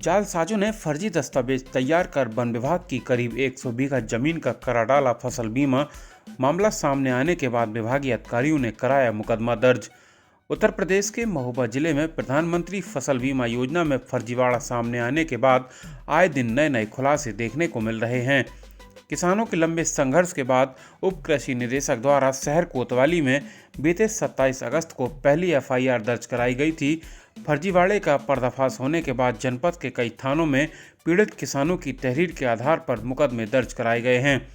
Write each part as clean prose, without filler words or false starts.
जालसाजों ने फर्जी दस्तावेज तैयार कर वन विभाग की करीब 100 बीघा जमीन का करा डाला फसल बीमा। मामला सामने आने के बाद विभागीय अधिकारियों ने कराया मुकदमा दर्ज। उत्तर प्रदेश के महोबा जिले में प्रधानमंत्री फसल बीमा योजना में फर्जीवाड़ा सामने आने के बाद आए दिन नए नए खुलासे देखने को मिल रहे हैं। किसानों के लंबे संघर्ष के बाद उप कृषि निदेशक द्वारा शहर कोतवाली में बीते 27 अगस्त को पहली एफआईआर दर्ज कराई गई थी। फर्जीवाड़े का पर्दाफाश होने के बाद जनपद के कई थानों में पीड़ित किसानों की तहरीर के आधार पर मुकदमे दर्ज कराए गए हैं।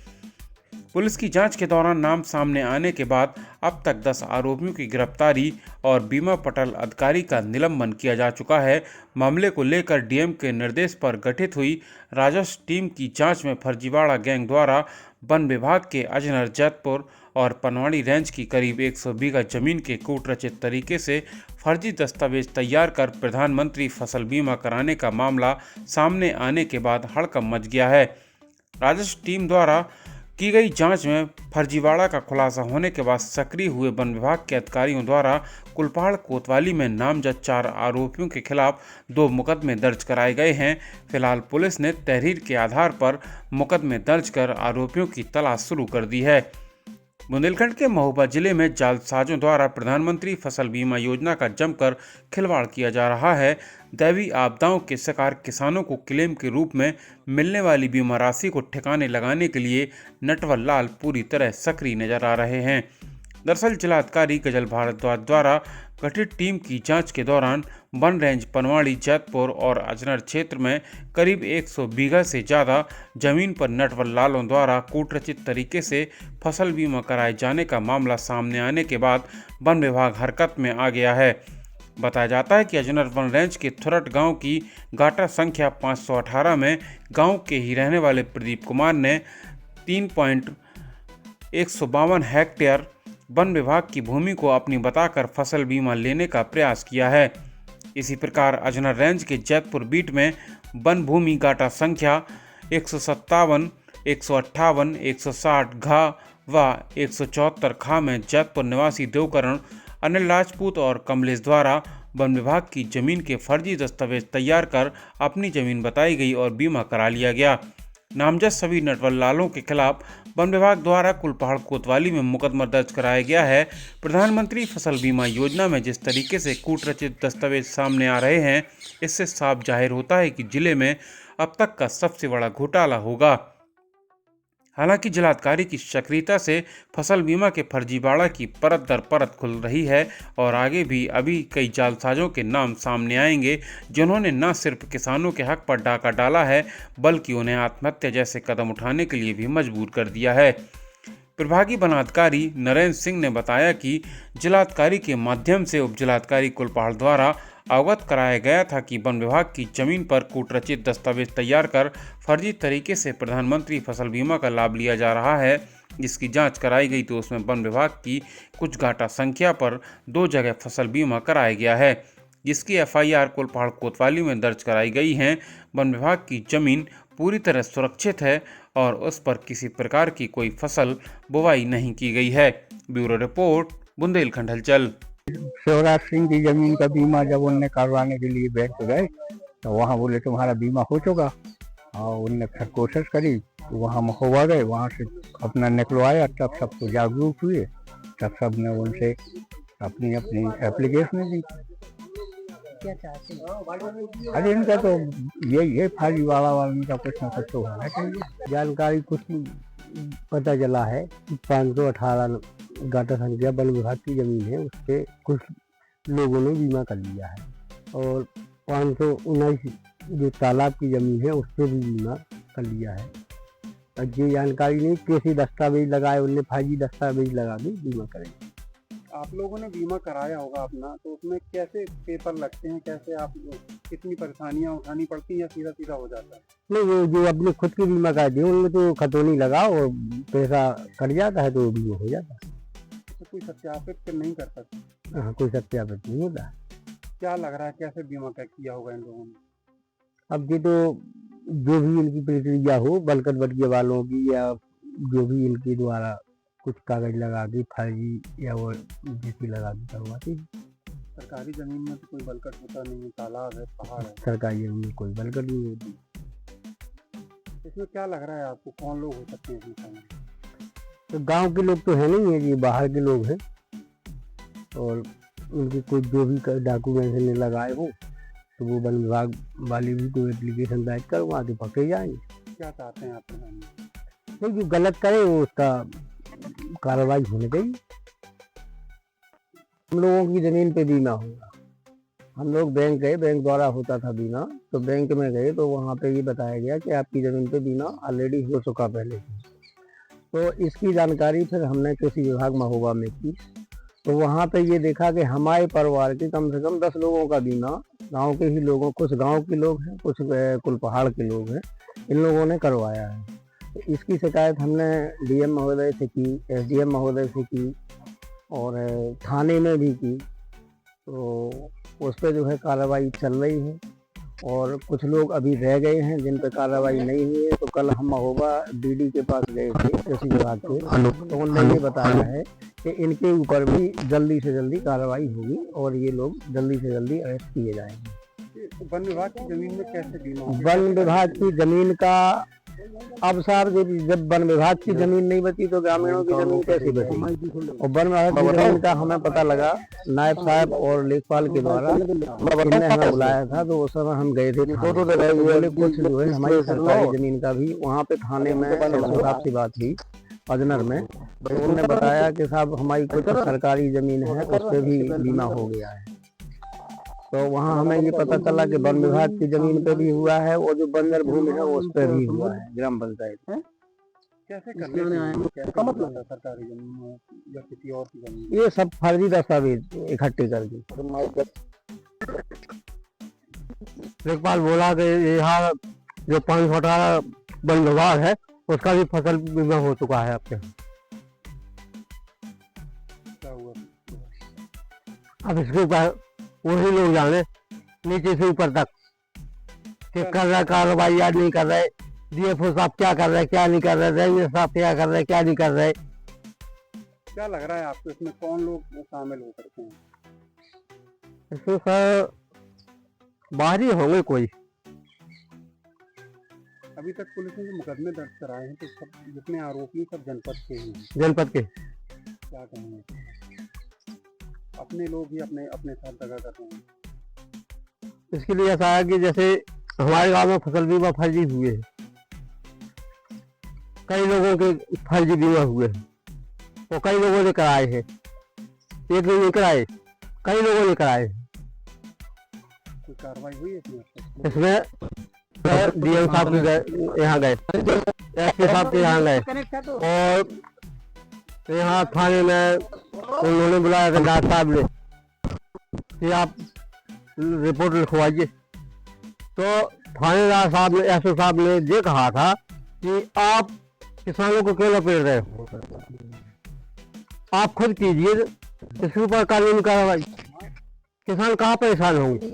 पुलिस की जांच के दौरान नाम सामने आने के बाद अब तक 10 आरोपियों की गिरफ्तारी और बीमा पटल अधिकारी का निलंबन किया जा चुका है। मामले को लेकर डीएम के निर्देश पर गठित हुई राजस्व टीम की जांच में फर्जीवाड़ा गैंग द्वारा वन विभाग के अजनर, जैतपुर और पनवाड़ी रेंज की करीब 100 बीघा जमीन के कूटरचित तरीके से फर्जी दस्तावेज तैयार कर प्रधानमंत्री फसल बीमा कराने का मामला सामने आने के बाद हड़कंप मच गया है। राजस्व टीम द्वारा की गई जांच में फर्जीवाड़ा का खुलासा होने के बाद सक्रिय हुए वन विभाग के अधिकारियों द्वारा कुलपहाड़ कोतवाली में नामजद 4 आरोपियों के खिलाफ 2 मुकदमे दर्ज कराए गए हैं। फिलहाल पुलिस ने तहरीर के आधार पर मुकदमे दर्ज कर आरोपियों की तलाश शुरू कर दी है। बुंदेलखंड के महोबा जिले में जालसाजों द्वारा प्रधानमंत्री फसल बीमा योजना का जमकर खिलवाड़ किया जा रहा है। दैवीय आपदाओं के शिकार किसानों को क्लेम के रूप में मिलने वाली बीमा राशि को ठिकाने लगाने के लिए नटवर लाल पूरी तरह सक्रिय नजर आ रहे हैं। दरअसल जिलाधिकारी गजल भारद्वाज द्वारा गठित टीम की जांच के दौरान वन रेंज पनवाड़ी, जैतपुर और अजनर क्षेत्र में करीब 100 बीघा से ज़्यादा जमीन पर नटवर लालों द्वारा कूटरचित तरीके से फसल बीमा कराए जाने का मामला सामने आने के बाद वन विभाग हरकत में आ गया है। बताया जाता है कि अजनर वन रेंज के थुरट गांव की गाटा संख्या 518 में गांव के ही रहने वाले प्रदीप कुमार ने 3.152 हेक्टेयर वन विभाग की भूमि को अपनी बताकर फसल बीमा लेने का प्रयास किया है। इसी प्रकार अजनर रेंज के जैतपुर बीट में वन भूमि गाटा संख्या 157, 158, 160 घा व 174 खा में जैतपुर निवासी देवकरण, अनिल राजपूत और कमलेश द्वारा वन विभाग की जमीन के फर्जी दस्तावेज तैयार कर अपनी जमीन बताई गई और बीमा करा लिया गया। नामजद सभी नटवर लालों के खिलाफ वन विभाग द्वारा कुलपहाड़ कोतवाली में मुकदमा दर्ज कराया गया है। प्रधानमंत्री फसल बीमा योजना में जिस तरीके से कूटरचित दस्तावेज सामने आ रहे हैं, इससे साफ जाहिर होता है कि जिले में अब तक का सबसे बड़ा घोटाला होगा। हालांकि जिलाधिकारी की सक्रियता से फसल बीमा के फर्जीवाड़ा की परत दर परत खुल रही है और आगे भी अभी कई जालसाजों के नाम सामने आएंगे, जिन्होंने न सिर्फ किसानों के हक पर डाका डाला है बल्कि उन्हें आत्महत्या जैसे कदम उठाने के लिए भी मजबूर कर दिया है। प्रभागी वनाधिकारी नरेंद्र सिंह ने बताया कि जिलाधिकारी के माध्यम से उप जिलाधिकारी कुलपहाड़ द्वारा अवगत कराया गया था कि वन विभाग की जमीन पर कूटरचित दस्तावेज तैयार कर फर्जी तरीके से प्रधानमंत्री फसल बीमा का लाभ लिया जा रहा है। जिसकी जांच कराई गई तो उसमें वन विभाग की कुछ घाटा संख्या पर 2 जगह फसल बीमा कराया गया है, जिसकी एफआईआर कुलपहाड़ कोतवाली में दर्ज कराई गई है। वन विभाग की जमीन पूरी तरह सुरक्षित है और उस पर किसी प्रकार की कोई फसल बुवाई नहीं की गई है। ब्यूरो रिपोर्ट, बुंदेलखंड हलचल। शिवराज सिंह की जमीन का बीमा जब उनने करवाने के लिए बैंक गए तो वहाँ बोले तुम्हारा बीमा हो चुका, और उनने फिर कोशिश करी, वहाँ महोबा गए, वहाँ से अपना निकलवाया, तब सबको जागरूक हुए, तब सब ने उनसे अपनी अपनी एप्लीकेशन दी। क्या चाहते हैं? अरे इनका तो ये फर्जीवाड़ा वाला का कुछ न कुछ तो होना चाहिए। जानकारी कुछ पता चला है कि 518 गाटा संख्या वन विभाग की जमीन है, उसके कुछ लोगों ने बीमा कर लिया है, और 519 जो तालाब की जमीन है उससे भी बीमा कर लिया है। अब ये जानकारी नहीं कैसे दस्तावेज लगाए, उनने फर्जी दस्तावेज लगा के बीमा करेंगे। आप लोगों ने बीमा कराया होगा अपना, तो उसमें कैसे पेपर लगते हैं, कैसे आप कितनी परेशानियां उठानी पड़ती हैं या सीधा सीधा हो जाता है? नहीं, वो जो अपने खुद की बीमा कराती है उनमें तो खतौनी लगाओ और पैसा कट जाता है तो बीमा हो जाता है। तो कोई सत्यापित नहीं कर सकते? हाँ, कोई सत्यापित नहीं होता। क्या लग रहा है कैसे बीमा किया होगा इन लोगों ने? अब ये तो जो भी इनकी प्रक्रिया हो, बलकत बटिया वालों की या जो भी इनके द्वारा कुछ कागज लगा के फर्जी या वो जीसी लगा के करवाती। सरकारी जमीन में तो कोई बलकट होता नहीं है, तालाब है, पहाड़ है, सरकारी जमीन में कोई बलकट नहीं होती। इसमें क्या लग रहा है आपको, कौन लोग हो सकते हैं इसमें शामिल? तो गांव के लोग तो है नहीं है, ये बाहर के लोग हैं और उनके कोई जो भी डॉक्यूमेंट नहीं लगाए हो तो वो वन विभाग वाले भी कोई एप्लीकेशन दायर कर वहाँ से पकड़े जाएंगे। क्या चाहते हैं आप लोग? तो जो गलत करे वो उसका कार्रवाई होनी चाहिए। हम लोगों की जमीन पे बीमा होगा। हम लोग बैंक गए, बैंक द्वारा होता था बीमा, तो बैंक में गए तो वहाँ पे ये बताया गया कि आपकी जमीन पे बीमा ऑलरेडी हो चुका पहले से। तो इसकी जानकारी फिर हमने कृषि विभाग महोबा में की, तो वहाँ पे ये देखा कि हमारे परिवार के कम से कम 10 लोगों का बीमा गांव के ही लोगों, कुछ गांव के लोग हैं, कुछ कुल पहाड़ के लोग हैं, इन लोगों ने करवाया है। तो इसकी शिकायत हमने डीएम महोदय से की, एसडीएम महोदय से की और थाने में भी की। तो उस पर जो है कार्रवाई चल रही है और कुछ लोग अभी रह गए हैं जिन पर कार्रवाई नहीं हुई है। तो कल हम महोबा डीडी के पास गए थे कृषि विभाग के, तो उन्होंने ये बताया है कि इनके ऊपर भी जल्दी से जल्दी कार्रवाई होगी और ये लोग जल्दी से जल्दी अरेस्ट किए जाएंगे। वन विभाग की जमीन में कैसे बीमा होगा? वन विभाग की जमीन का अब साहब जब वन विभाग की जमीन नहीं बची तो ग्रामीणों की जमीन कैसे बची? और वन विभाग की जमीन का हमें पता लगा नायब साहब और लेखपाल के द्वारा, इन्होंने हमें बुलाया था तो उस समय हम गए थे। बोले कुछ जो है हमारी सरकारी जमीन का भी वहाँ पे थाने में साहब से बात हुई अजनर में, तो उन्होंने बताया कि साहब हमारी कुछ सरकारी जमीन है उस पर भी बीमा हो गया है। तो वहाँ हमें ये पता चला कि वन विभाग की जमीन पे भी हुआ है और जो बंजर भूमि है उस पर भी हुआ है ग्राम पंचायत। कैसे करने हैं? कैसे मतलब है सरकारी जमीन हो या किसी और की जमीन? ये सब फर्जी दस्तावेज इकट्ठे करके। लेखपाल बोला कि यहाँ जो 518 वन विभाग है उसका भी फसल बीमा हो चुका है आपके। क्या हुआ? अब इसके बाद वही लोग जाने नीचे से ऊपर तक कि कर रहा कार्रवाई या नहीं कर रहे, डीएफओ साहब क्या कर रहे क्या नहीं कर रहे, रेंजर साहब क्या कर रहे क्या नहीं कर रहे। क्या लग रहा है आपको, इसमें कौन लोग शामिल हो सकते हैं? इसमें सर बाहरी होंगे कोई। अभी तक पुलिस ने जो मुकदमे दर्ज कराए हैं तो सब जितने आरोपी सब जनपद के ही हैं। जनपद के क्या कहेंगे? अपने लोग ही अपने अपने साथ दगा कर रहे हैं। इसके लिए ऐसा है कि जैसे हमारे गांव में फसल बीमा फर्जी हुए हैं, कई लोगों के फर्जी बीमा हुए हैं और कई लोगों ने कराए हैं, एक लोग ने कराए, कई लोगों ने कराए। कोई कार्रवाई हुई है इसमें डीएम साहब के यहाँ गए, एसपी साहब के यहाँ गए और यहाँ थाने में उन्होंने बुलाया था डॉक्टर साहब ने कि आप रिपोर्ट लिखवाइए। तो थानेदार साहब ने, एसपी साहब ने ये कहा था कि आप किसानों को क्यों लपेट रहे हो, आप खुद कीजिए इसके ऊपर कानूनी कार्रवाई, किसान कहाँ परेशान होंगे,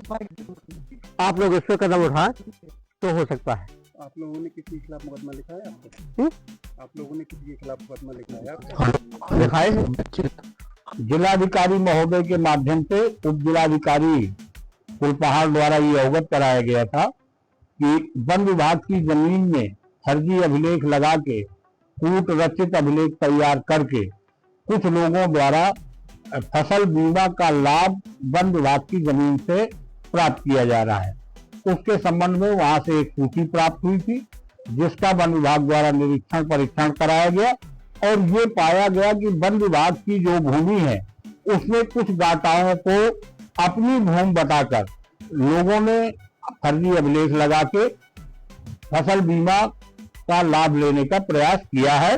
आप लोग इस पर कदम उठाएं तो हो सकता है। आप लोगों ने किसी के खिलाफ मुकदमा लिखा है आपको? आप लोगों ने किसी के खिलाफ मुकदमा लिखा है आपको? लिखाए हैं। जिलाधिकारी महोदय के माध्यम से उप जिलाधिकारी कुलपहाड़ द्वारा ये अवगत कराया गया था कि वन विभाग की जमीन में फर्जी अभिलेख लगा के कूट रचित अभिलेख तैयार करके कुछ लोगों द्वारा फसल बीमा का लाभ वन विभाग की जमीन से प्राप्त किया जा रहा है। उसके संबंध में वहां से एक सूची प्राप्त हुई थी जिसका वन विभाग द्वारा निरीक्षण परीक्षण कराया गया और ये पाया गया कि वन विभाग की जो भूमि है उसमें कुछ दाताओं को अपनी भूमि बताकर लोगों ने फर्जी अभिलेख लगा के फसल बीमा का लाभ लेने का प्रयास किया है।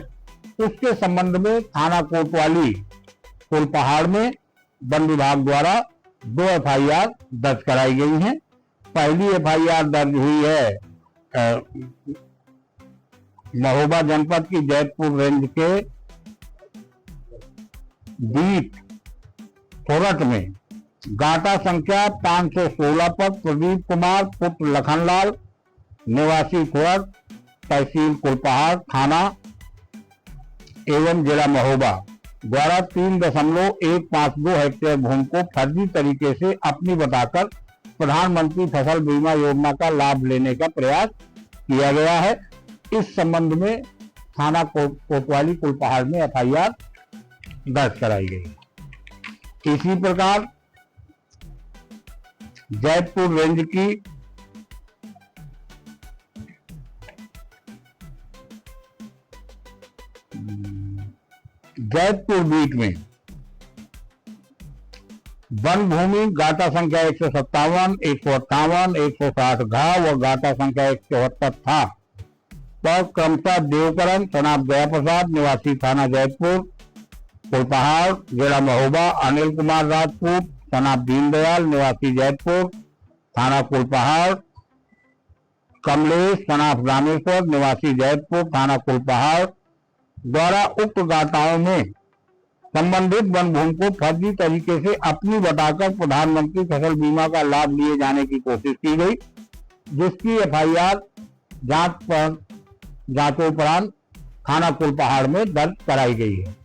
उसके संबंध में थाना कोतवाली कुलपहाड़ में वन विभाग द्वारा 2 FIR दर्ज कराई गई हैं। पहली FIR दर्ज हुई है महोबा जनपद की जैतपुर रेंज के दीप फोरट में गाटा संख्या 516 पर प्रदीप कुमार पुत्र लखनलाल निवासी फोरट तहसील कुलपहाड़ थाना एवं जिला महोबा द्वारा 3.152 हेक्टेयर भूमि को फर्जी तरीके से अपनी बताकर प्रधानमंत्री फसल बीमा योजना का लाभ लेने का प्रयास किया गया है। इस संबंध में थाना कोतवाली कुलपहाड़ में एफआईआर दर्ज कराई गई। इसी प्रकार जैतपुर रेंज की जैतपुर बीट में वन भूमि गाटा संख्या 157, 158, 160 घाव व गाटा संख्या 174 था पर क्रमशः देवकरण सनाब दया प्रसाद निवासी थाना जैतपुर कुलपहाड़ जिला महोबा, अनिल कुमार राजपूत सनाब दीनदयाल निवासी जैतपुर थाना कुलपहाड़, कमलेश सनाब रामेश्वर निवासी जैतपुर थाना कुलपहाड़ द्वारा उक्त गाटाओं में संबंधित वन भूमि को फर्जी तरीके से अपनी बताकर प्रधानमंत्री फसल बीमा का लाभ लिए जाने की कोशिश की गई, जिसकी एफआईआर जांचोपरांत थाना कुलपहाड़ में दर्ज कराई गई है।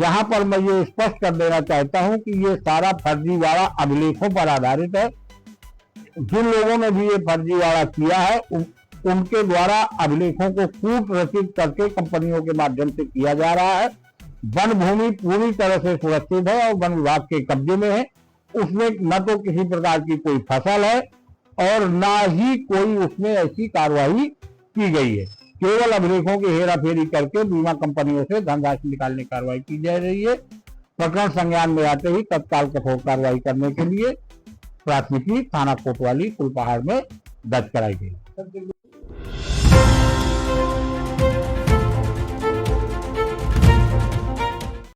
यहाँ पर मैं ये स्पष्ट कर देना चाहता हूँ कि ये सारा फर्जीवाड़ा अभिलेखों पर आधारित है। जिन लोगों ने भी ये फर्जीवाड़ा किया है उनके द्वारा अभिलेखों को कूट रचित करके कंपनियों के माध्यम से किया जा रहा है। वन भूमि पूरी तरह से सुरक्षित है और वन विभाग के कब्जे में है। उसमें न तो किसी प्रकार की कोई फसल है और न ही कोई उसमें ऐसी कार्रवाई की गई है। केवल अभिलेखों की हेराफेरी करके बीमा कंपनियों से धनराशि निकालने की कार्रवाई की जा रही है। प्रकरण संज्ञान में आते ही तत्काल कठोर कार्रवाई करने के लिए प्राथमिकी थाना कोतवाली कुलपहाड़ में दर्ज कराई गई।